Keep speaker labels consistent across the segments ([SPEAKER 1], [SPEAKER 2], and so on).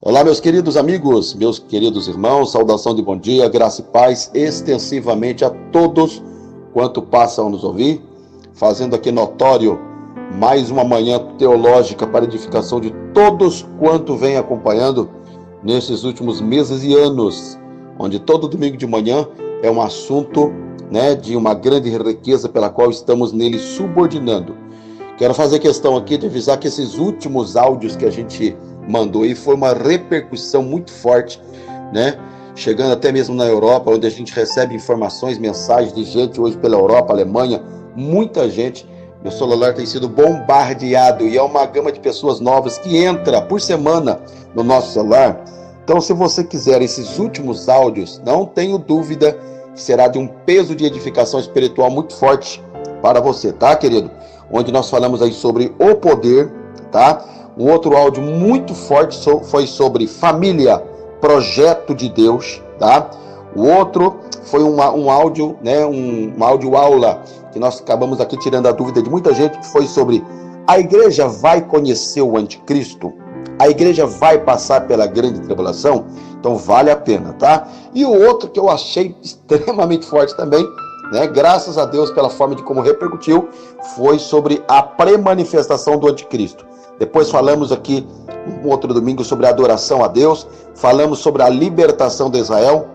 [SPEAKER 1] Olá, meus queridos amigos, meus queridos irmãos, saudação de bom dia, graça e paz extensivamente a todos quanto passam a nos ouvir, fazendo aqui notório mais uma manhã teológica para edificação de todos quanto vem acompanhando nesses últimos meses e anos, onde todo domingo de manhã é um assunto, de uma grande riqueza pela qual estamos nele subordinando. Quero fazer questão aqui de avisar que esses últimos áudios que a gente mandou aí foi uma repercussão muito forte, chegando até mesmo na Europa, onde a gente recebe informações, mensagens de gente hoje pela Europa, Alemanha, muita gente. Meu celular tem sido bombardeado e é uma gama de pessoas novas que entra por semana no nosso celular. Então, se você quiser esses últimos áudios, não tenho dúvida que será de um peso de edificação espiritual muito forte para você, tá, querido? Onde nós falamos aí sobre o poder, tá? Um outro áudio muito forte foi sobre família, projeto de Deus, tá? O outro foi um áudio, uma áudio-aula, que nós acabamos aqui tirando a dúvida de muita gente, que foi sobre a igreja vai conhecer o anticristo? A igreja vai passar pela grande tribulação? Então vale a pena, tá? E o outro que eu achei extremamente forte também, graças a Deus pela forma de como repercutiu, foi sobre a pré-manifestação do anticristo. Depois falamos aqui, um outro domingo, sobre a adoração a Deus, falamos sobre a libertação de Israel,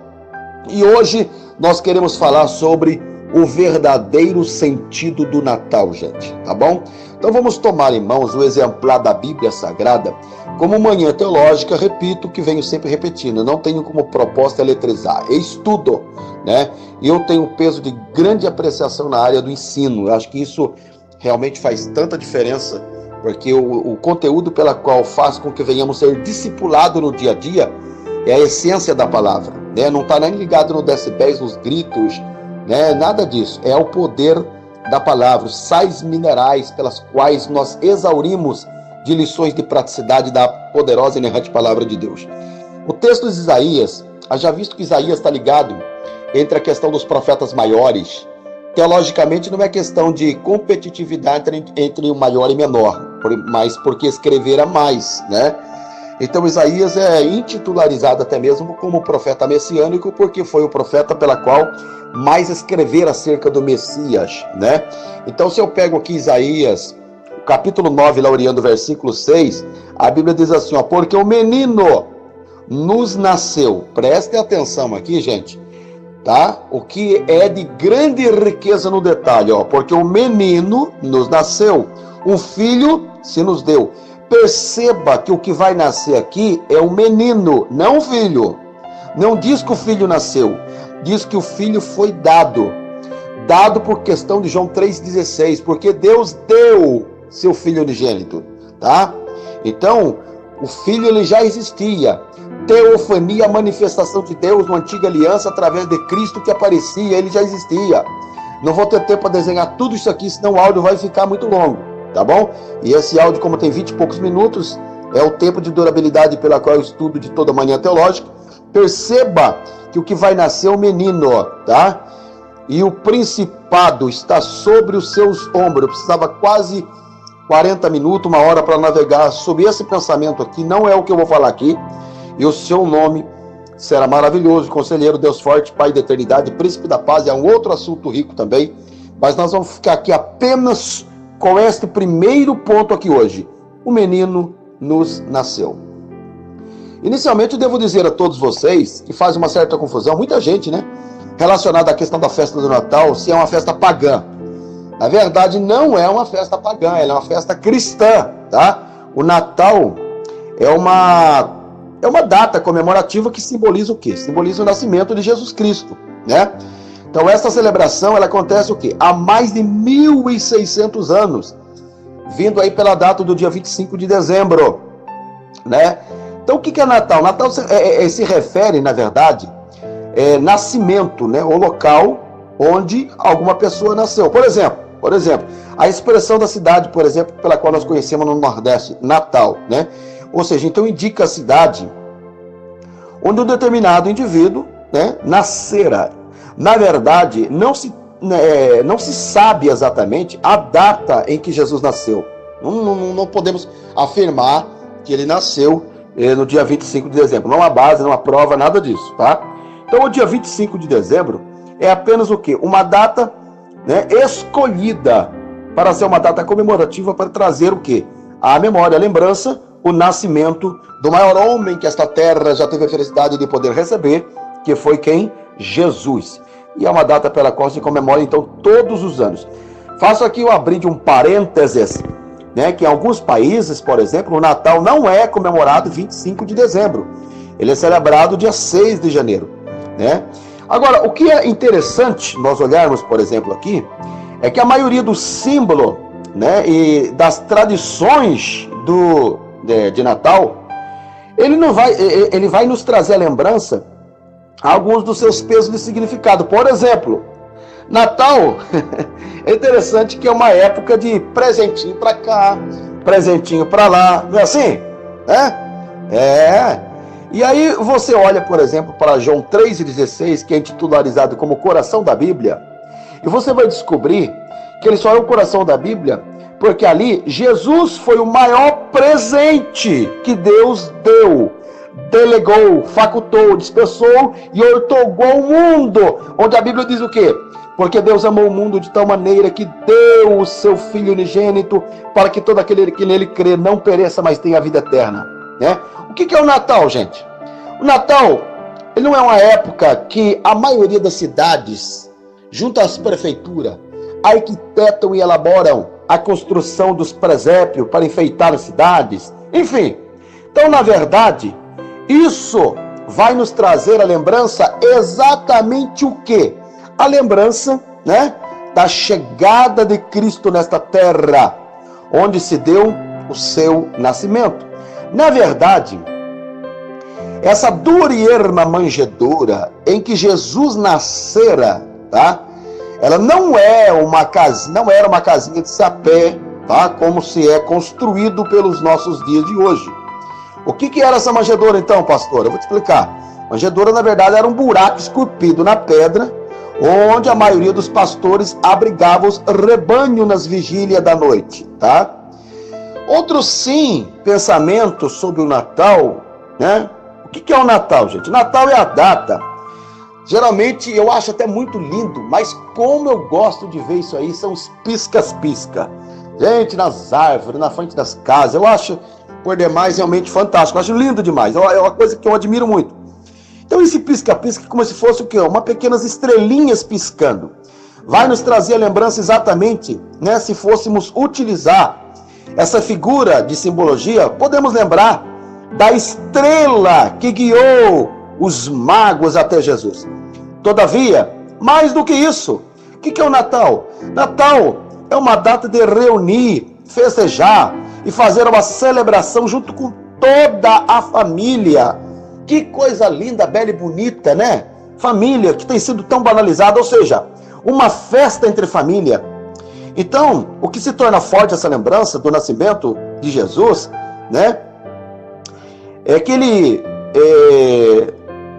[SPEAKER 1] e hoje nós queremos falar sobre o verdadeiro sentido do Natal, gente, tá bom? Então vamos tomar em mãos o exemplar da Bíblia Sagrada, como manhã teológica, repito, que venho sempre repetindo, não tenho como proposta eletrizar, é estudo, e eu tenho peso de grande apreciação na área do ensino. Eu acho que isso realmente faz tanta diferença, porque o conteúdo pela qual faz com que venhamos ser discipulados no dia a dia é a essência da palavra, não está nem ligado no decibéis, nos gritos, nada disso, é o poder da palavra, os sais minerais pelas quais nós exaurimos de lições de praticidade da poderosa e inerrante palavra de Deus. O texto de Isaías, já visto que Isaías está ligado entre a questão dos profetas maiores, teologicamente não é questão de competitividade entre o maior e menor, mas porque escrevera mais, Então Isaías é intitularizado até mesmo como profeta messiânico, porque foi o profeta pela qual mais escrevera acerca do Messias, Então se eu pego aqui Isaías, capítulo 9, laureando o versículo 6, a Bíblia diz assim, porque o menino nos nasceu, prestem atenção aqui, gente, tá? O que é de grande riqueza no detalhe, porque o menino nos nasceu, um filho se nos deu. Perceba que o que vai nascer aqui é um menino, não um filho. Não diz que o filho nasceu, diz que o filho foi dado. Dado por questão de João 3,16, porque Deus deu seu filho unigênito, tá? Então, o filho ele já existia. Teofania, a manifestação de Deus na antiga aliança através de Cristo que aparecia, ele já existia. Não vou ter tempo para desenhar tudo isso aqui, senão o áudio vai ficar muito longo, tá bom? E esse áudio, como tem 20 e poucos minutos, é o tempo de durabilidade pela qual eu estudo de toda manhã teológica. Perceba que o que vai nascer é o menino, tá? E o principado está sobre os seus ombros. Eu precisava quase 40 minutos, uma hora para navegar sobre esse pensamento aqui, não é o que eu vou falar aqui. E o seu nome será maravilhoso, conselheiro, Deus forte, Pai da eternidade, príncipe da paz, é um outro assunto rico também, mas nós vamos ficar aqui apenas com este primeiro ponto aqui hoje. O menino nos nasceu. Inicialmente eu devo dizer a todos vocês que faz uma certa confusão, muita gente, relacionada à questão da festa do Natal, se é uma festa pagã. Na verdade, não é uma festa pagã, ela é uma festa cristã, tá? O Natal é uma data comemorativa que simboliza o quê? Simboliza o nascimento de Jesus Cristo, Então, essa celebração, ela acontece o quê? Há mais de 1.600 anos, vindo aí pela data do dia 25 de dezembro, Então, o que é Natal? Natal se refere, na verdade, nascimento, o local onde alguma pessoa nasceu. Por exemplo, a expressão da cidade, por exemplo, pela qual nós conhecemos no Nordeste, Natal, Ou seja, então indica a cidade onde um determinado indivíduo, nascera. Na verdade, não se sabe exatamente a data em que Jesus nasceu. Não podemos afirmar que ele nasceu no dia 25 de dezembro. Não há base, não há prova, nada disso, tá? Então o dia 25 de dezembro é apenas o quê? Uma data, né, escolhida para ser uma data comemorativa, para trazer o quê? A memória, a lembrança, o nascimento do maior homem que esta terra já teve a felicidade de poder receber, que foi quem? Jesus. E é uma data pela qual se comemora, então, todos os anos. Faço aqui o abrir de um parênteses, né, que em alguns países, por exemplo, o Natal não é comemorado 25 de dezembro. Ele é celebrado dia 6 de janeiro, né? Agora, o que é interessante nós olharmos, por exemplo, aqui, é que a maioria do símbolo, né, e das tradições de Natal, ele vai nos trazer a lembrança alguns dos seus pesos de significado. Por exemplo, Natal é interessante que é uma época de presentinho para cá, presentinho para lá, não é assim? E aí você olha, por exemplo, para João 3,16, que é titularizado como coração da Bíblia, e você vai descobrir que ele só é o coração da Bíblia porque ali Jesus foi o maior presente que Deus deu, delegou, facultou, dispensou e outorgou ao mundo, onde a Bíblia diz o quê? Porque Deus amou o mundo de tal maneira que deu o seu Filho unigênito para que todo aquele que nele crê não pereça, mas tenha a vida eterna, né? O que é o Natal, gente? O Natal, ele não é uma época que a maioria das cidades, junto às prefeituras, arquitetam e elaboram a construção dos presépios para enfeitar as cidades, enfim. Então, na verdade, isso vai nos trazer a lembrança exatamente o quê? A lembrança, né, da chegada de Cristo nesta terra, onde se deu o seu nascimento. Na verdade, essa durierma manjedoura em que Jesus nascera, tá? Ela não era uma casinha de sapé, tá? Como se é construído pelos nossos dias de hoje. O que era essa manjedoura então, pastor? Eu vou te explicar. Manjedoura, na verdade, era um buraco esculpido na pedra, onde a maioria dos pastores abrigavam os rebanhos nas vigílias da noite, tá? Outro sim, pensamento sobre o Natal, né? O que é o Natal, gente? Natal é a data. Geralmente eu acho até muito lindo, mas como eu gosto de ver isso aí, são os piscas-pisca. Gente, nas árvores, na frente das casas, eu acho, por demais, realmente fantástico. Eu acho lindo demais, é uma coisa que eu admiro muito. Então esse pisca-pisca é como se fosse o quê? Uma pequenas estrelinhas piscando. Vai nos trazer a lembrança exatamente, né? Se fôssemos utilizar essa figura de simbologia, podemos lembrar da estrela que guiou os magos até Jesus. Todavia, mais do que isso, o que é o Natal? Natal é uma data de reunir, festejar e fazer uma celebração junto com toda a família. Que coisa linda, bela e bonita, né? Família, que tem sido tão banalizada, ou seja, uma festa entre família. Então, o que se torna forte essa lembrança do nascimento de Jesus, né? É que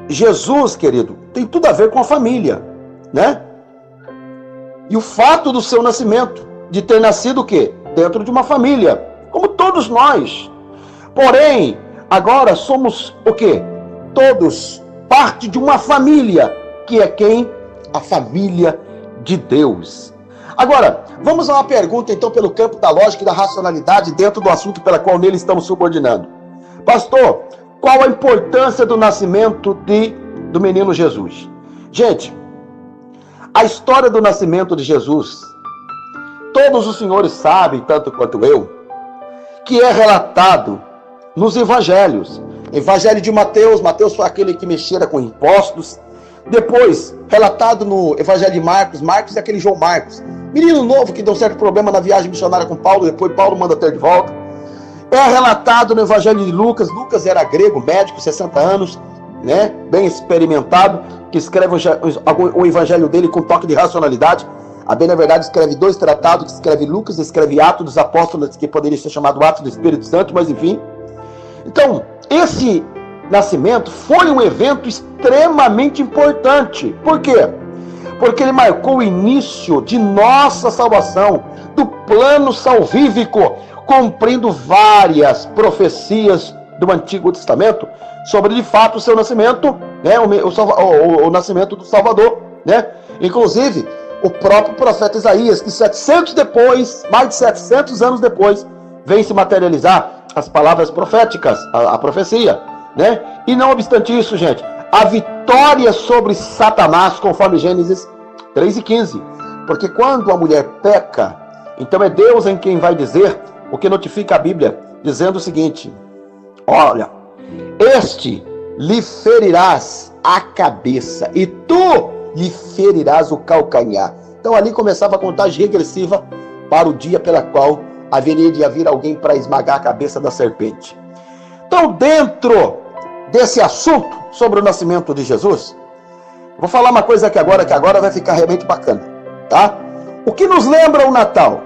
[SPEAKER 1] Jesus, querido, tem tudo a ver com a família, né? E o fato do seu nascimento, de ter nascido o quê? Dentro de uma família, como todos nós. Porém, agora somos o quê? Todos parte de uma família, que é quem? A família de Deus. Agora, vamos a uma pergunta, então, pelo campo da lógica e da racionalidade, dentro do assunto pela qual nele estamos subordinando. Pastor, qual a importância do nascimento do menino Jesus? Gente, a história do nascimento de Jesus, todos os senhores sabem, tanto quanto eu, que é relatado nos evangelhos. Evangelho de Mateus, Mateus foi aquele que mexera com impostos. Depois, relatado no Evangelho de Marcos, Marcos é aquele João Marcos, menino novo que deu certo problema na viagem missionária com Paulo, depois Paulo manda ter de volta. É relatado no Evangelho de Lucas, Lucas era grego, médico, 60 anos, né, bem experimentado, que escreve o evangelho dele com toque de racionalidade. A bem, na verdade, escreve 2 tratados, que escreve Lucas, escreve Atos dos Apóstolos, que poderia ser chamado Atos do Espírito Santo, mas enfim. Então, esse nascimento foi um evento extremamente importante. Por quê? Porque ele marcou o início de nossa salvação, do plano salvífico, cumprindo várias profecias do Antigo Testamento sobre, de fato, o seu nascimento, né, o nascimento do Salvador, né? Inclusive, o próprio profeta Isaías, que mais de 700 anos depois, vem se materializar as palavras proféticas, a profecia, né? E não obstante isso, gente, a vitória sobre Satanás, conforme Gênesis 3:15. Porque quando a mulher peca, então é Deus em quem vai dizer o que notifica a Bíblia, dizendo o seguinte: olha, este lhe ferirás a cabeça e tu lhe ferirás o calcanhar. Então ali começava a contagem regressiva para o dia pela qual haveria de haver alguém para esmagar a cabeça da serpente. Então, dentro desse assunto sobre o nascimento de Jesus, vou falar uma coisa que agora vai ficar realmente bacana, tá? O que nos lembra o Natal?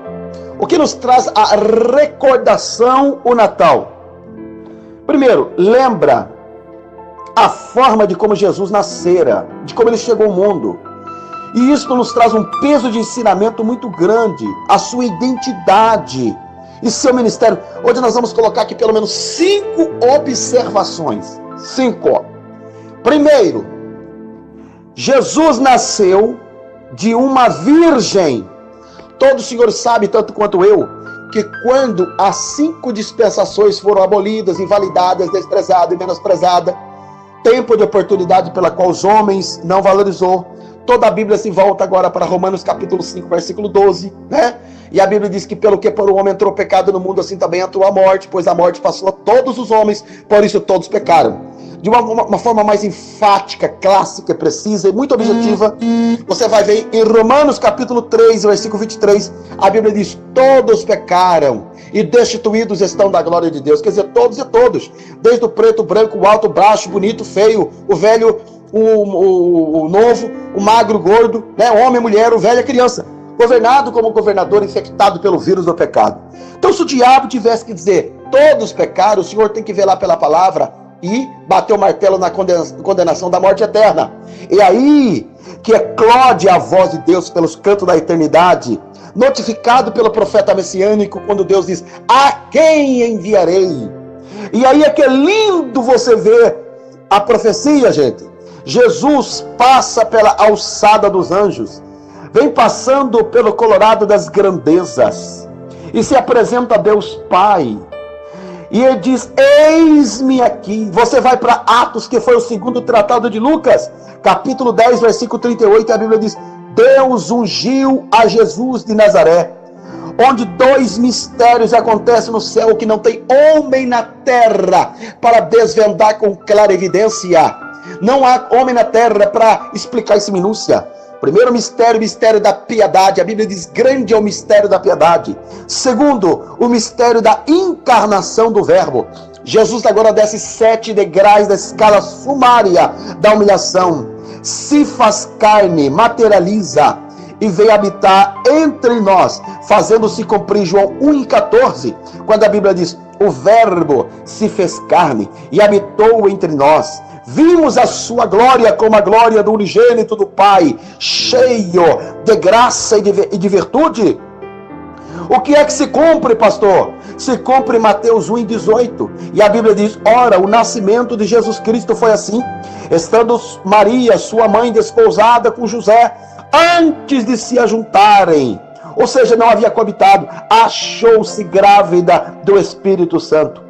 [SPEAKER 1] O que nos traz a recordação o Natal? Primeiro, lembra a forma de como Jesus nascera, de como ele chegou ao mundo. E isso nos traz um peso de ensinamento muito grande, a sua identidade e seu ministério. Hoje nós vamos colocar aqui pelo menos 5 observações. 5. Primeiro, Jesus nasceu de uma virgem. Todos os senhores sabem, tanto quanto eu, que quando as 5 dispensações foram abolidas, invalidadas, desprezadas e menosprezadas, tempo de oportunidade pela qual os homens não valorizou, toda a Bíblia se volta agora para Romanos capítulo 5, versículo 12, né? E a Bíblia diz que pelo que por um homem entrou o pecado no mundo, assim também entrou a morte, pois a morte passou a todos os homens, por isso todos pecaram. De uma forma mais enfática, clássica, precisa e muito objetiva, você vai ver em Romanos capítulo 3, versículo 23, a Bíblia diz: todos pecaram e destituídos estão da glória de Deus. Quer dizer, todos e todos, desde o preto, o branco, o alto, o baixo, o bonito, o feio, o velho, o novo, o magro, o gordo, né? O homem, a mulher, o velho, a criança, governado como governador infectado pelo vírus do pecado. Então, se o diabo tivesse que dizer todos pecaram, o Senhor tem que ver lá pela palavra e bater o martelo na condenação da morte eterna. E aí que eclode a voz de Deus pelos cantos da eternidade, notificado pelo profeta messiânico, quando Deus diz: a quem enviarei? E aí é que é lindo você ver a profecia, gente. Jesus passa pela alçada dos anjos, vem passando pelo colorado das grandezas e se apresenta a Deus Pai. E ele diz: eis-me aqui. Você vai para Atos, que foi o segundo tratado de Lucas, capítulo 10, versículo 38, e a Bíblia diz: Deus ungiu a Jesus de Nazaré, onde 2 mistérios acontecem no céu que não tem homem na terra para desvendar com clara evidência. Não há homem na terra para explicar essa minúcia. Primeiro mistério, o mistério da piedade. A Bíblia diz: grande é o mistério da piedade. Segundo, o mistério da encarnação do Verbo. Jesus agora desce 7 degraus da escala sumária da humilhação. Se faz carne, materializa e veio habitar entre nós, fazendo-se cumprir João 1,14, quando a Bíblia diz: o Verbo se fez carne e habitou entre nós. Vimos a sua glória como a glória do unigênito do Pai, cheio de graça e de virtude. O que é que se cumpre, pastor? Se cumpre Mateus 1,18. E a Bíblia diz: ora, o nascimento de Jesus Cristo foi assim, estando Maria, sua mãe, desposada com José, antes de se ajuntarem, ou seja, não havia coabitado, achou-se grávida do Espírito Santo.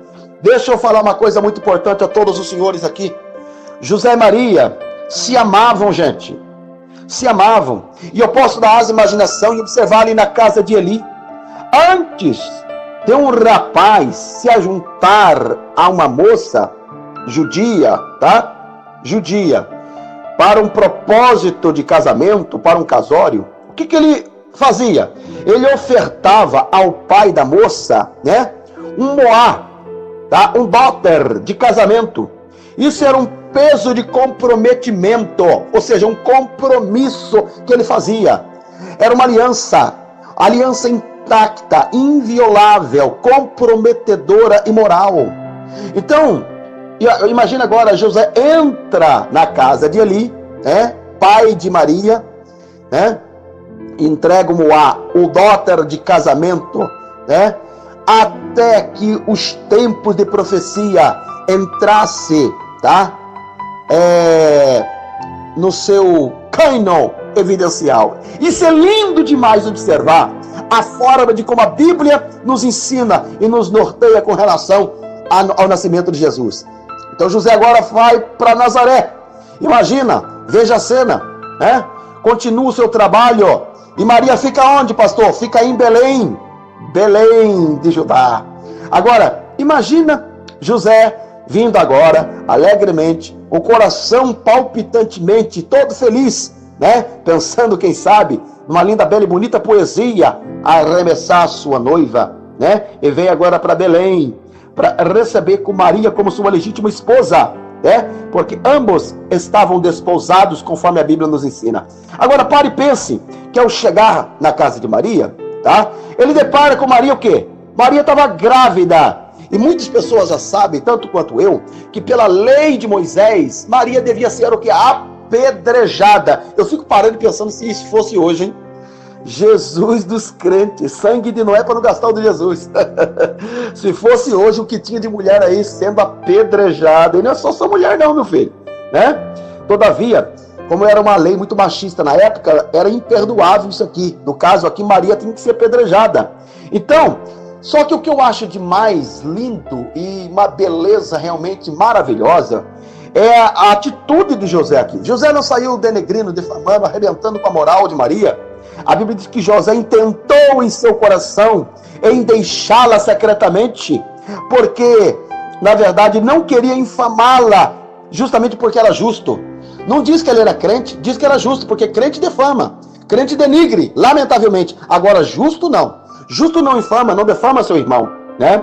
[SPEAKER 1] Deixa eu falar uma coisa muito importante a todos os senhores aqui. José e Maria se amavam, gente. Se amavam. E eu posso dar asa à imaginação e observar ali na casa de Eli. Antes de um rapaz se ajuntar a uma moça judia, tá? Judia, para um propósito de casamento, para um casório, o que ele fazia? Ele ofertava ao pai da moça, né? Um moá, tá? Um doter de casamento. Isso era um peso de comprometimento, ou seja, um compromisso que ele fazia. Era uma aliança intacta, inviolável, comprometedora e moral. Então, imagina agora, José entra na casa de Eli, né, pai de Maria, né, entrega o moá, o doter de casamento, né, até que os tempos de profecia entrasse, tá? No seu cânon evidencial. Isso é lindo demais observar a forma de como a Bíblia nos ensina e nos norteia com relação ao nascimento de Jesus. Então José agora vai para Nazaré. Imagina, veja a cena, né? Continua o seu trabalho. E Maria fica onde, pastor? Fica em Belém. Belém de Judá. Agora, imagina José vindo agora, alegremente, o coração palpitantemente, todo feliz, né? Pensando, quem sabe, numa linda, bela e bonita poesia, a arremessar sua noiva, né? E vem agora para Belém, para receber com Maria como sua legítima esposa, né? Porque ambos estavam desposados, conforme a Bíblia nos ensina. Agora pare e pense, que ao chegar na casa de Maria, tá? Ele depara com Maria o quê? Maria estava grávida. E muitas pessoas já sabem, tanto quanto eu, que pela lei de Moisés, Maria devia ser o quê? Apedrejada. Eu fico parando pensando se isso fosse hoje, hein? Jesus dos crentes, sangue de Noé para não gastar o de Jesus. Se fosse hoje, o que tinha de mulher aí sendo apedrejada, e não é só mulher não, meu filho, né? Todavia, como era uma lei muito machista na época, era imperdoável isso aqui. No caso aqui, Maria tinha que ser apedrejada. Então, só que o que eu acho de mais lindo e uma beleza realmente maravilhosa é a atitude de José aqui. José não saiu denegrindo, defamando, arrebentando com a moral de Maria. A Bíblia diz que José intentou em seu coração em deixá-la secretamente, porque, na verdade, não queria infamá-la, justamente porque era justo. Não diz que ele era crente, diz que era justo, porque crente defama, crente denigre, lamentavelmente. Agora, justo não. Justo não infama, não defama seu irmão, né?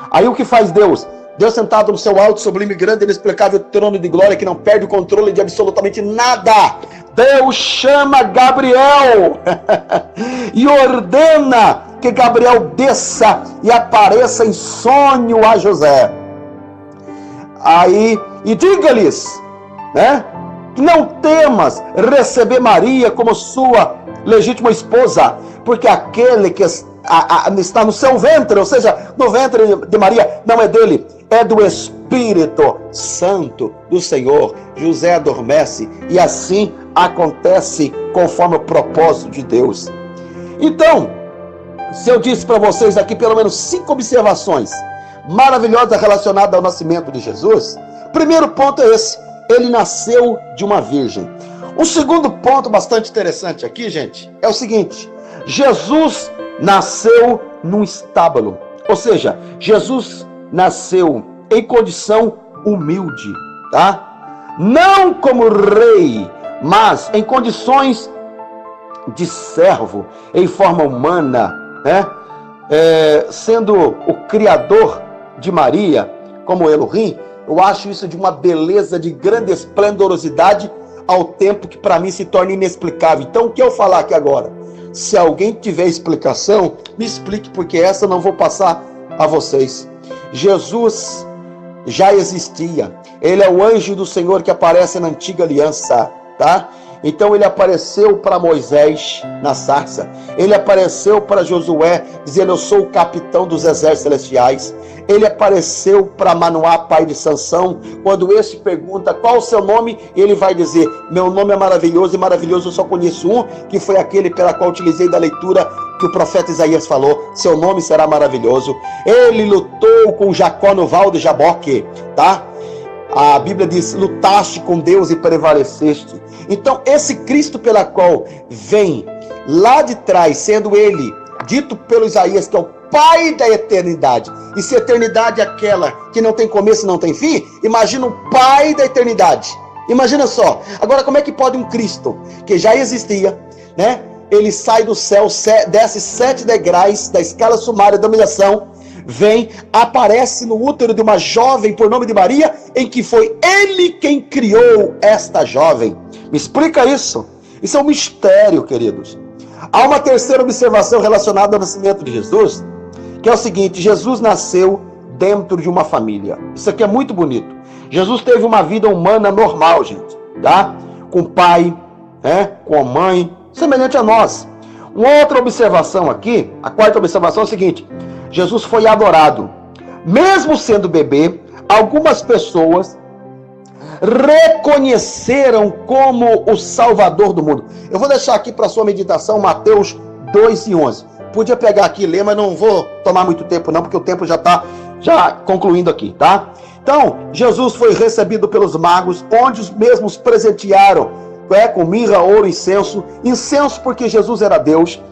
[SPEAKER 1] Aí o que faz Deus? Deus sentado no seu alto, sublime, grande, inexplicável trono de glória, que não perde o controle de absolutamente nada. Deus chama Gabriel e ordena que Gabriel desça e apareça em sonho a José. Aí, e diga-lhes, né? Não temas receber Maria como sua legítima esposa, porque aquele que está no seu ventre, ou seja, no ventre de Maria, não é dele, é do Espírito Santo do Senhor. José adormece e assim acontece conforme o propósito de Deus. Então, se eu disse para vocês aqui pelo menos 5 observações maravilhosas relacionadas ao nascimento de Jesus, o primeiro ponto é esse: ele nasceu de uma virgem. O segundo ponto bastante interessante aqui, gente, é o seguinte: Jesus nasceu num estábulo, ou seja, Jesus nasceu em condição humilde, tá? Não como rei, mas em condições de servo, em forma humana, né? Sendo o criador de Maria, como Elohim. Eu acho isso de uma beleza, de grande esplendorosidade, ao tempo que para mim se torna inexplicável. Então, o que eu falar aqui agora? Se alguém tiver explicação, me explique, porque essa eu não vou passar a vocês. Jesus já existia. Ele é o anjo do Senhor que aparece na antiga aliança, tá? Então ele apareceu para Moisés na sarça. Ele apareceu para Josué, dizendo: eu sou o capitão dos exércitos celestiais. Ele apareceu para Manoá, pai de Sansão, quando este pergunta qual o seu nome, ele vai dizer: meu nome é maravilhoso, e maravilhoso eu só conheço um, que foi aquele pela qual utilizei da leitura que o profeta Isaías falou: seu nome será maravilhoso. Ele lutou com Jacó no val de Jaboque, tá? A Bíblia diz: lutaste com Deus e prevaleceste. Então esse Cristo pela qual vem lá de trás, sendo ele dito pelo Isaías que é o Pai da eternidade, e se a eternidade é aquela que não tem começo e não tem fim, imagina o Pai da eternidade. Imagina só. Agora, como é que pode um Cristo que já existia, né? Ele sai do céu, desce 7 degraus da escala sumária da humilhação, vem, aparece no útero de uma jovem por nome de Maria, em que foi ele quem criou esta jovem. Me explica isso. Isso é um mistério, queridos. Há uma terceira observação relacionada ao nascimento de Jesus, que é o seguinte: Jesus nasceu dentro de uma família. Isso aqui é muito bonito. Jesus teve uma vida humana normal, gente, tá? Com pai, né? Com a mãe, semelhante a nós. Uma outra observação aqui, a quarta observação é o seguinte: Jesus foi adorado. Mesmo sendo bebê, algumas pessoas reconheceram como o Salvador do mundo. Eu vou deixar aqui para sua meditação Mateus 2:11. Podia pegar aqui e ler, mas não vou tomar muito tempo não, porque o tempo já está concluindo aqui, tá? Então, Jesus foi recebido pelos magos, onde os mesmos presentearam com mirra, ouro, incenso. Incenso porque Jesus era Deus,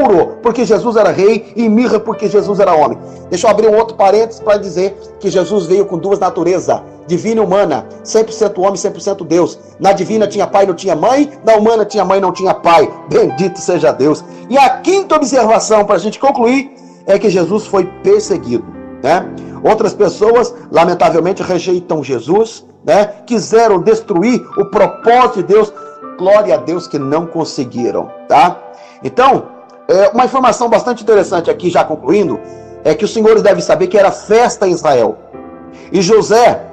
[SPEAKER 1] ouro porque Jesus era rei e mirra porque Jesus era homem. Deixa eu abrir um outro parênteses para dizer que Jesus veio com duas naturezas, divina e humana, 100% homem, 100% Deus. Na divina tinha pai, não tinha mãe, na humana tinha mãe, não tinha pai. Bendito seja Deus. E a quinta observação para a gente concluir é que Jesus foi perseguido, né? Outras pessoas, lamentavelmente, rejeitam Jesus, né? Quiseram destruir o propósito de Deus. Glória a Deus que não conseguiram, tá? Então, uma informação bastante interessante aqui, já concluindo, é que os senhores devem saber que era festa em Israel. E José,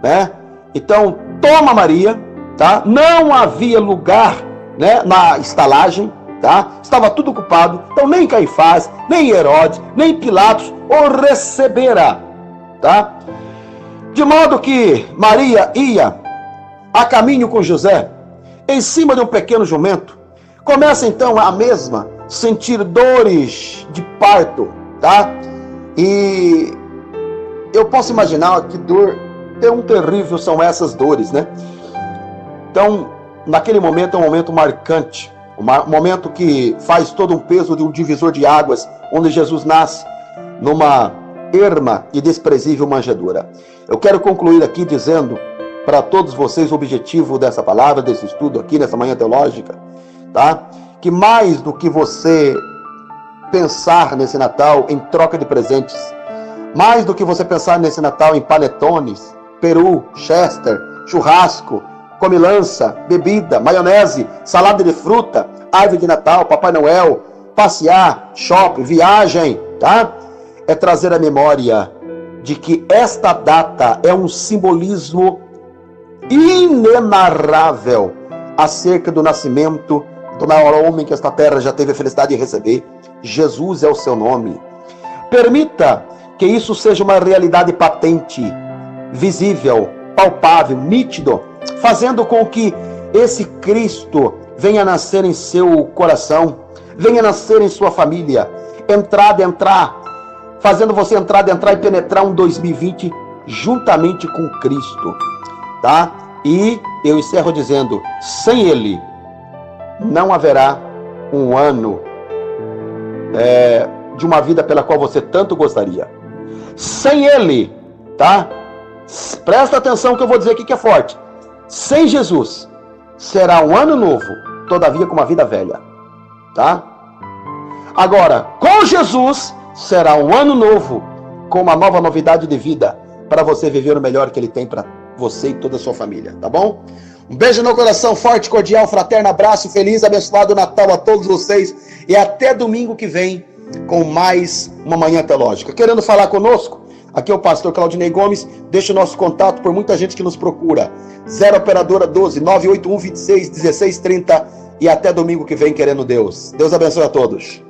[SPEAKER 1] né? Então, toma Maria, tá? Não havia lugar, né, na estalagem, tá? Estava tudo ocupado. Então, nem Caifás, nem Herodes, nem Pilatos o recebera, tá? De modo que Maria ia a caminho com José, em cima de um pequeno jumento. Começa então a mesma sentir dores de parto, tá? E eu posso imaginar que dor tão terrível são essas dores, né? Então, naquele momento é um momento marcante, um momento que faz todo um peso de um divisor de águas, onde Jesus nasce numa erma e desprezível manjedoura. Eu quero concluir aqui dizendo para todos vocês o objetivo dessa palavra, desse estudo aqui nessa manhã teológica, tá? Que mais do que você pensar nesse Natal em troca de presentes, mais do que você pensar nesse Natal em panetones, peru, chester, churrasco, comilança, bebida, maionese, salada de fruta, árvore de Natal, Papai Noel, passear, shopping, viagem, tá? É trazer a memória de que esta data é um simbolismo inenarrável acerca do nascimento do maior homem que esta terra já teve a felicidade de receber. Jesus é o seu nome. Permita que isso seja uma realidade patente, visível, palpável, nítido, fazendo com que esse Cristo venha nascer em seu coração, venha nascer em sua família, entrar, fazendo você entrar e penetrar um 2020 juntamente com Cristo, tá? E eu encerro dizendo, sem Ele não haverá um ano de uma vida pela qual você tanto gostaria. Sem Ele, tá? Presta atenção que eu vou dizer aqui que é forte. Sem Jesus, será um ano novo, todavia com uma vida velha, tá? Agora, com Jesus, será um ano novo, com uma nova novidade de vida, para você viver o melhor que Ele tem para você e toda a sua família, tá bom? Um beijo no coração, forte, cordial, fraterno abraço, feliz, abençoado Natal a todos vocês, e até domingo que vem, com mais uma manhã teológica. Querendo falar conosco? Aqui é o pastor Claudinei Gomes, deixa o nosso contato por muita gente que nos procura. 0 operadora 12 981 26 16 30 e até domingo que vem, querendo Deus. Deus abençoe a todos.